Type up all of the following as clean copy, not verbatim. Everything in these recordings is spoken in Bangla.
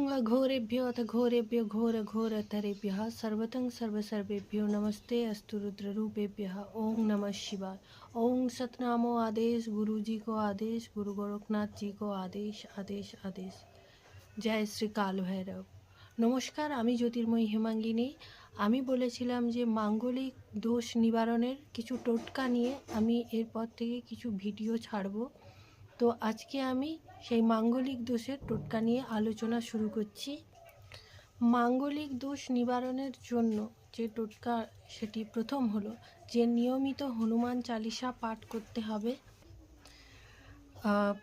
अघोरेभ्यो अथ घोरेभ्यो घोर घोरतरेभ्यः सर्वतं सर्वसर्वेभ्यो नमस्ते अस्तु रुद्ररूपेभ्यः। ओम नमः शिवाय। ओम सतनामो आदेश, गुरु जी को आदेश, गुरु गोरखनाथ जी को आदेश आदेश आदेश। जय श्री काल भैरव। नमस्कार, आमी ज्योतिर्मयी हेमांगिनी। आमी बोलेছিলাম যে মাঙ্গলিক দোষ নিবারণের কিছু টোটকা নিয়ে আমি এরপর থেকে কিছু ভিডিও ছাড়ব। তো আজকে আমি সেই মাঙ্গলিক দোষের টোটকা নিয়ে আলোচনা শুরু করছি। মাঙ্গলিক দোষ নিবারণের জন্য যে টোটকা সেটি প্রথম হলো যে নিয়মিত হনুমান চালিসা পাঠ করতে হবে।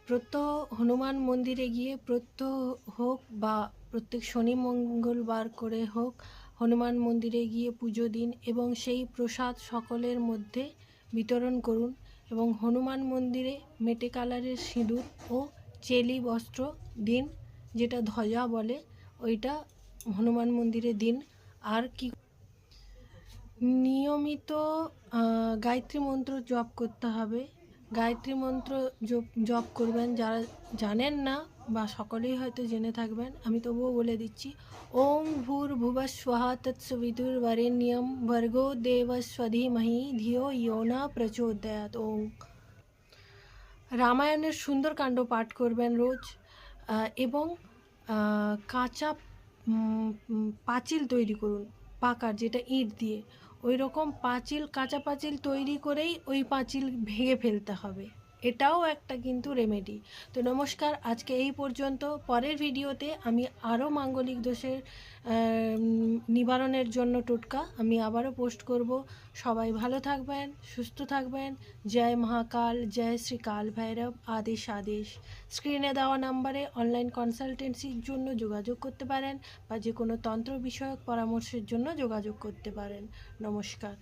প্রত্যহ হনুমান মন্দিরে গিয়ে প্রত্যহ হোক বা প্রত্যেক শনি মঙ্গলবার করে হোক হনুমান মন্দিরে গিয়ে পুজো দিন এবং সেই প্রসাদ সকলের মধ্যে বিতরণ করুন এবং হনুমান মন্দিরে মেটে কালারের সিঁদুর ও চেলি বস্ত্র দিন, যেটা ধ্বজা বলে, ওইটা হনুমান মন্দিরে দিন। আর কি নিয়মিত গায়ত্রী মন্ত্র জপ করতে হবে। গায়ত্রী মন্ত্র জপ করবেন যারা জানেন না বা সকলেই হয়তো জেনে থাকবেন, আমি তবুও বলে দিচ্ছি। ওং ভূর্ভুবস্বঃ তৎসবিতুর্বরেণ্যং ভর্গো দেবস্য ধীমহি ধিয়ো ইয়ো ন প্রচোদয়াৎ। ওং। রামায়ণের সুন্দরকাণ্ড পাঠ করবেন রোজ এবং কাঁচা পাঁচিল তৈরি করুন, পাকার, যেটা ইট দিয়ে, ওই রকম পাঁচিল, কাঁচা পাঁচিল তৈরি করেই ওই পাঁচিল ভেঙে ফেলতে হবে। এটাও একটা কিন্তু রেমেডি। তো নমস্কার, আজকে এই পর্যন্ত। পরের ভিডিওতে আমি আরও মাঙ্গলিক দোষের নিবারণের জন্য টোটকা আমি আবারও পোস্ট করব। সবাই ভালো থাকবেন, সুস্থ থাকবেন। জয় মহাকাল, জয় শ্রী কাল ভৈরব। আদেশ আদেশ। স্ক্রিনে দেওয়া নাম্বারে অনলাইন কনসালটেন্সির জন্য যোগাযোগ করতে পারেন বা যে কোনো তন্ত্র বিষয়ক পরামর্শের জন্য যোগাযোগ করতে পারেন। নমস্কার।